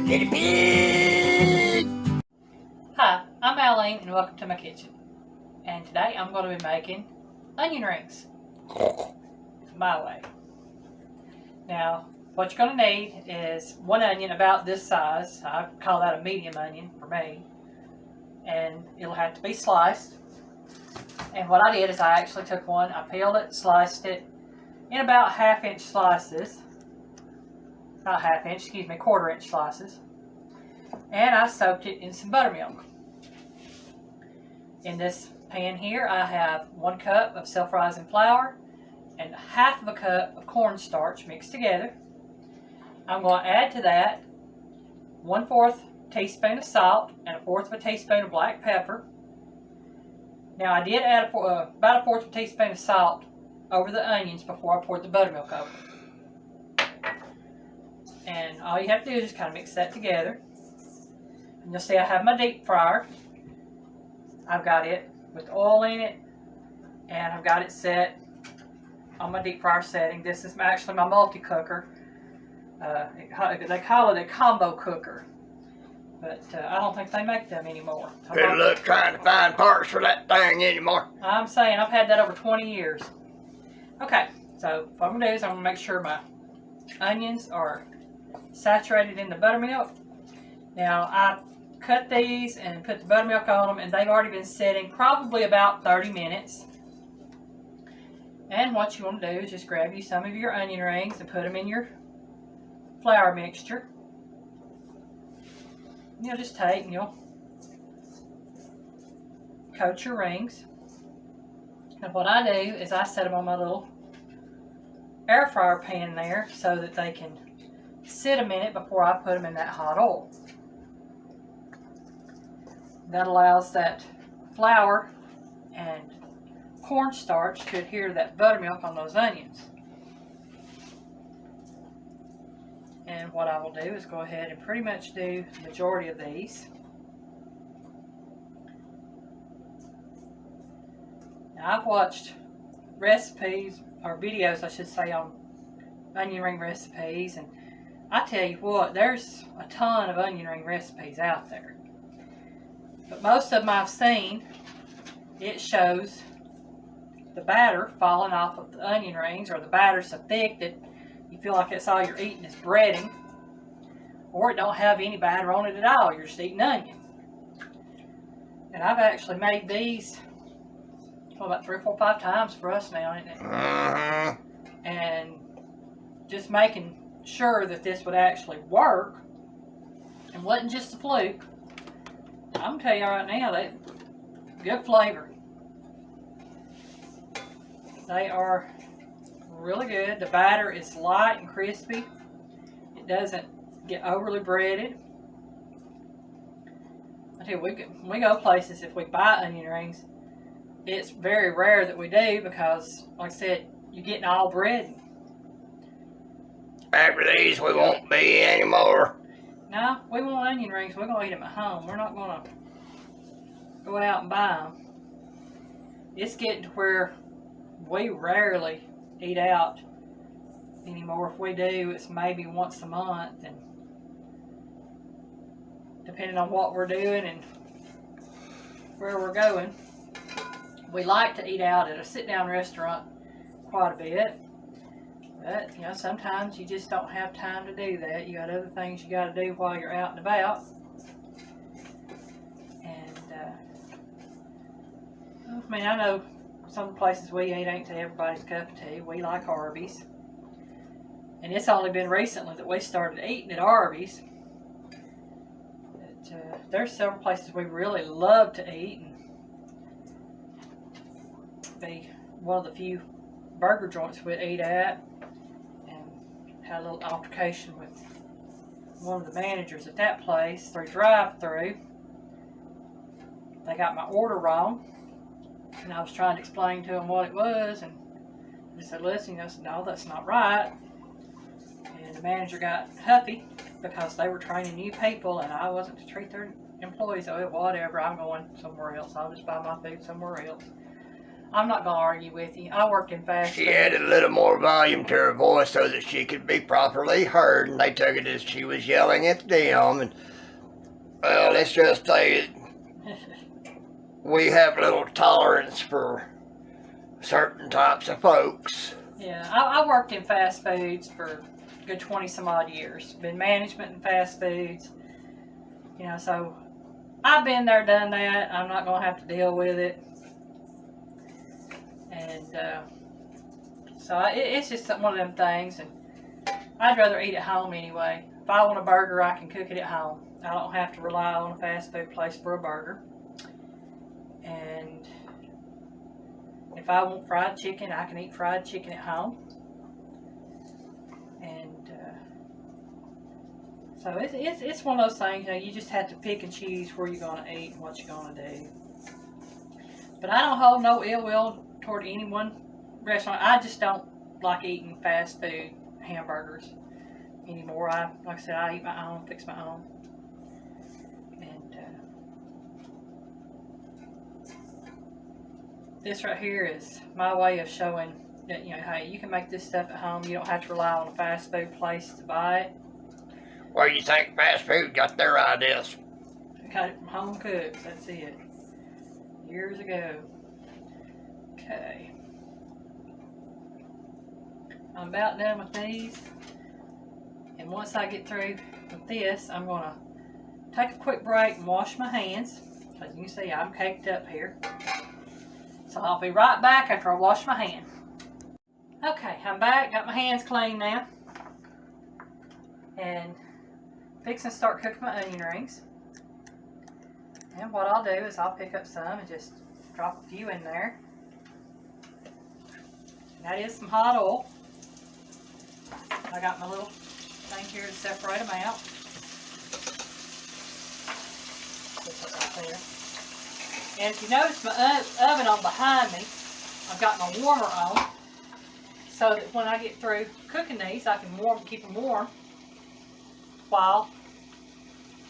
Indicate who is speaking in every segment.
Speaker 1: Guinea pig!
Speaker 2: Hi, I'm Aline and welcome to my kitchen. And today I'm going to be making onion rings my way. Now, what you're going to need is one onion about this size. I call that a medium onion for me. And it'll have to be sliced. And what I did is I actually took one, I peeled it, sliced it in about half-inch slices. Not half-inch, excuse me, quarter-inch slices. And I soaked it in some buttermilk. In this pan here, I have 1 cup of self-rising flour and half of a cup of cornstarch mixed together. I'm going to add to that 1/4 teaspoon of salt and 1/4 of a teaspoon of black pepper. Now I did add about 1/4 of a teaspoon of salt over the onions before I poured the buttermilk over. And all you have to do is just kind of mix that together. And you'll see I have my deep fryer. I've got it with oil in it, and I've got it set on my deep fryer setting. This is actually my multi-cooker. They call it a combo cooker, but I don't think they make them anymore.
Speaker 1: Good luck trying to find parts for that thing anymore.
Speaker 2: I'm saying I've had that over 20 years. Okay, so what I'm going to do is I'm going to make sure my onions are saturated in the buttermilk. Now I cut these and put the buttermilk on them, and they've already been setting probably about 30 minutes. And what you want to do is just grab you some of your onion rings and put them in your flour mixture. You'll just take and you'll coat your rings. And what I do is I set them on my little air fryer pan there so that they can sit a minute before I put them in that hot oil. That allows that flour and cornstarch to adhere to that buttermilk on those onions. And what I will do is go ahead and pretty much do the majority of these. Now I've watched recipes, or videos I should say, on onion ring recipes, and I tell you what, there's a ton of onion ring recipes out there. But most of them I've seen, it shows the batter falling off of the onion rings, or the batter so thick that you feel like that's all you're eating is breading, or it don't have any batter on it at all, you're just eating onion. And I've actually made these about 3, 4, 5 times for us now, isn't it? And just making sure that this would actually work and wasn't just a fluke. I'm gonna tell you right now, they good flavor. They are really good. The batter is light and crispy. It doesn't get overly breaded. I tell you, when we go places, if we buy onion rings, it's very rare that we do because, like I said, you're getting all bread.
Speaker 1: After these, we won't be anymore.
Speaker 2: No, we want onion rings. We're going to eat them at home. We're not going to go out and buy them. It's getting to where we rarely eat out anymore. If we do, it's maybe once a month, and depending on what we're doing and where we're going. We like to eat out at a sit-down restaurant quite a bit, but you know, sometimes you just don't have time to do that. You got other things you got to do while you're out and about. And I mean, I know some of the places we eat ain't to everybody's cup of tea. We like Arby's, and it's only been recently that we started eating at Arby's. But there's several places we really love to eat, and be one of the few burger joints we'd eat at, and had a little altercation with one of the managers at that place through drive-through. They got my order wrong, and I was trying to explain to them what it was, and they said, listen, I said, no, that's not right. And the manager got huffy because they were training new people, and I wasn't to treat their employees. Oh, whatever, I'm going somewhere else. I'll just buy my food somewhere else. I'm not gonna argue with you. I worked in fast
Speaker 1: She
Speaker 2: food.
Speaker 1: added a little more volume to her voice so that she could be properly heard, and they took it as she was yelling at them. And well, let's just say we have little tolerance for certain types of folks.
Speaker 2: Yeah, I worked in fast foods for a good 20 some odd years. Been management in fast foods. You know, so I've been there, done that. I'm not gonna have to deal with it. And so it's just one of them things. And I'd rather eat at home anyway. If I want a burger, I can cook it at home. I don't have to rely on a fast food place for a burger. And if I want fried chicken, I can eat fried chicken at home. And so it's one of those things, you know, you just have to pick and choose where you're going to eat and what you're going to do. But I don't hold no ill will toward any one restaurant. I just don't like eating fast food hamburgers anymore. Like I said, I eat my own, fix my own. And this right here is my way of showing that, you know, hey, you can make this stuff at home. You don't have to rely on a fast food place to buy it.
Speaker 1: Where do you think fast food got their ideas?
Speaker 2: I got it from Home Cooks. That's it. Years ago. Okay. I'm about done with these. And once I get through with this, I'm going to take a quick break and wash my hands. As you can see, I'm caked up here. So I'll be right back after I wash my hands. Okay, I'm back. Got my hands clean now. And fixing to start cooking my onion rings. And what I'll do is I'll pick up some and just drop a few in there. And that is some hot oil. I got my little thing here to separate them out. Put that right there. And if you notice my oven on behind me, I've got my warmer on, so that when I get through cooking these, I can keep them warm while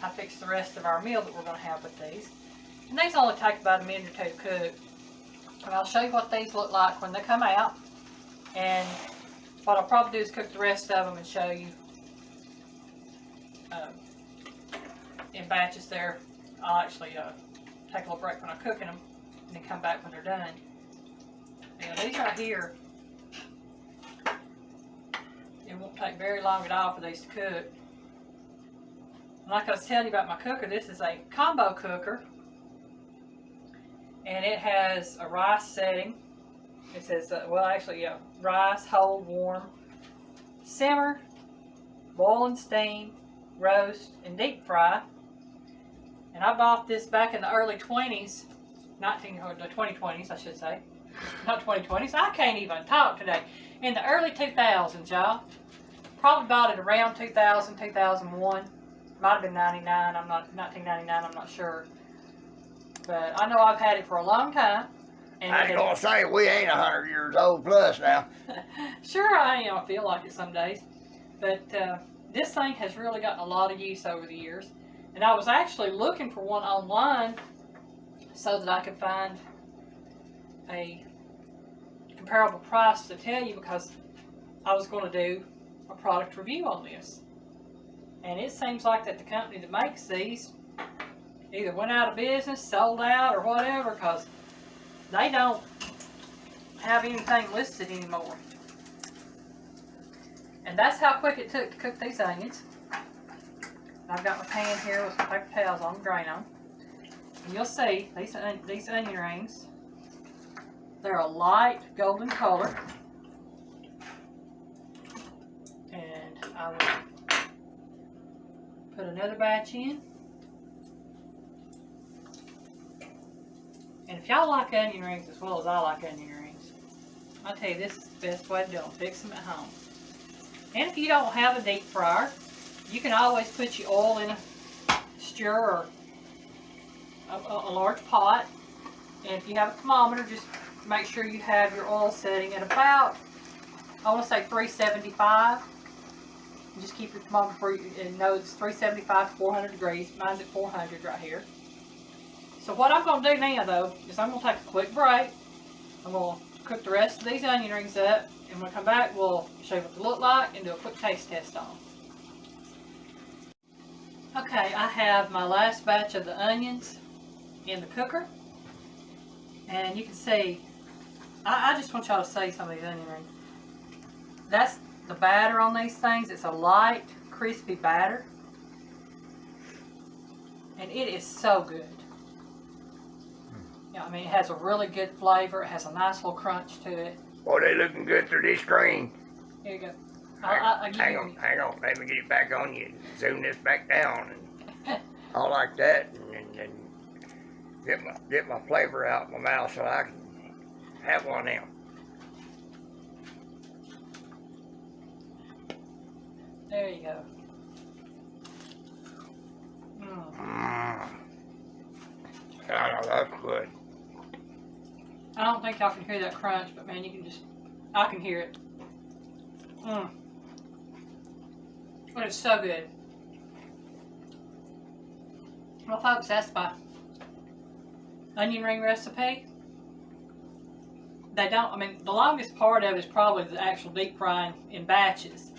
Speaker 2: I fix the rest of our meal that we're going to have with these. And these only take about a minute or two to cook. And I'll show you what these look like when they come out. And what I'll probably do is cook the rest of them and show you in batches there. I'll actually take a little break when I'm cooking them and then come back when they're done. Now these right here, it won't take very long at all for these to cook. Like I was telling you about my cooker, this is a combo cooker. And it has a rice setting. It says, rice, hold, warm, simmer, boil and steam, roast, and deep fry. And I bought this back in the early 20s, the 2020s, I should say. Not 2020s, I can't even talk today. In the early 2000s, y'all. Probably bought it around 2000, 2001. Might have been 1999, I'm not sure. But I know I've had it for a long time. And
Speaker 1: I ain't gonna say we ain't 100 years old plus now.
Speaker 2: Sure I am, I feel like it some days. But this thing has really gotten a lot of use over the years. And I was actually looking for one online so that I could find a comparable price to tell you, because I was going to do a product review on this. And it seems like that the company that makes these either went out of business, sold out, or whatever, because they don't have anything listed anymore. And that's how quick it took to cook these onions. I've got my pan here with some paper towels on, drain on. And you'll see these onion rings, they're a light golden color. And I will put another batch in. And if y'all like onion rings as well as I like onion rings, I'll tell you this is the best way to do them. Fix them at home. And if you don't have a deep fryer, you can always put your oil in a stir or a large pot. And if you have a thermometer, just make sure you have your oil setting at about, I want to say 375. Just keep your thermometer for you and know it's 375 to 400 degrees. Mine's at 400 right here. So what I'm going to do now, though, is I'm going to take a quick break. I'm going to cook the rest of these onion rings up, and when we come back, we'll show you what they look like and do a quick taste test on them. Okay, I have my last batch of the onions in the cooker, and you can see, I just want y'all to see some of these onion rings. That's the batter on these things. It's a light, crispy batter, and it is so good. Yeah, I mean, it has a really good flavor. It has a nice little crunch to it.
Speaker 1: Boy, they looking good through this screen.
Speaker 2: Here you go.
Speaker 1: Hang on. Let me get it back on you. Zoom this back down. And all like that. And get my flavor out of my mouth so I can have one now.
Speaker 2: There you go.
Speaker 1: Oh, that's good.
Speaker 2: I don't think y'all can hear that crunch, but man, I can hear it. But it's so good. Well, folks, that's my onion ring recipe. The longest part of it is probably the actual deep frying in batches.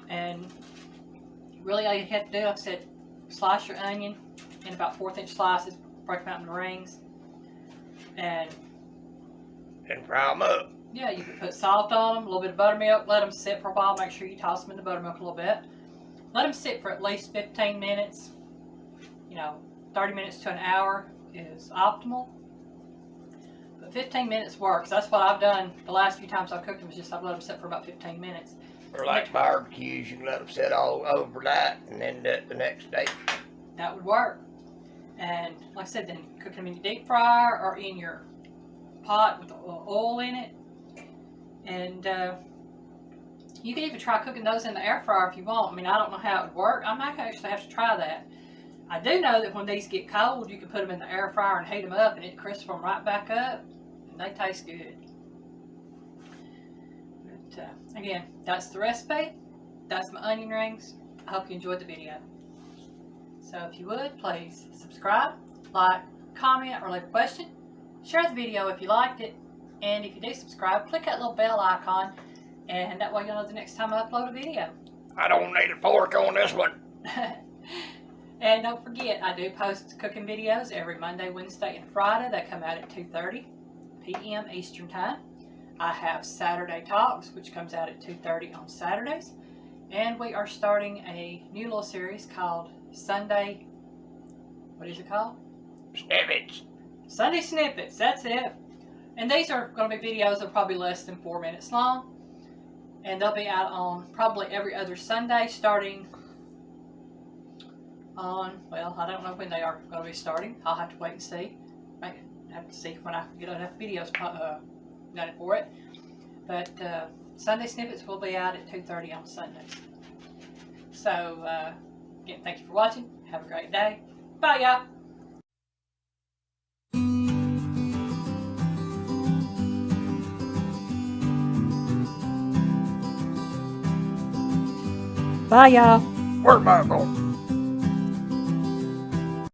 Speaker 2: And really all you have to do, like I said, slice your onion in about 1/4 inch slices, break them out into rings, and
Speaker 1: fry them up.
Speaker 2: Yeah, you can put salt on them, a little bit of buttermilk, let them sit for a while, make sure you toss them in the buttermilk a little bit. Let them sit for at least 15 minutes. 30 minutes to an hour is optimal. But 15 minutes works. That's what I've done the last few times I've cooked them, is just I've let them sit for about 15 minutes.
Speaker 1: Or like barbecues, you can let them sit all overnight and then do it the next day.
Speaker 2: That would work. And like I said, then cook them in your deep fryer or in your pot with oil in it. And you can even try cooking those in the air fryer if you want. I mean, I don't know how it would work. I might actually have to try that. I do know that when these get cold, you can put them in the air fryer and heat them up, and it crisps them right back up, and they taste good. But again, that's the recipe. That's my onion rings. I hope you enjoyed the video. So if you would, please subscribe, like, comment, or leave a question. Share the video if you liked it. And if you do subscribe, click that little bell icon, and that way you'll know the next time I upload a video.
Speaker 1: I don't need a fork on this one.
Speaker 2: And don't forget, I do post cooking videos every Monday, Wednesday, and Friday. They come out at 2:30 p.m. Eastern Time. I have Saturday Talks, which comes out at 2:30 on Saturdays. And we are starting a new little series called Sunday, what is it called?
Speaker 1: Snippets.
Speaker 2: Sunday Snippets, that's it. And these are going to be videos that are probably less than 4 minutes long. And they'll be out on probably every other Sunday, starting on, well, I don't know when they are going to be starting. I'll have to wait and see. I have to see when I can get enough videos done for it. But Sunday Snippets will be out at 2:30 on Sundays. So, again, thank you for watching. Have a great day. Bye, y'all. Bye, y'all.
Speaker 1: Where's my phone?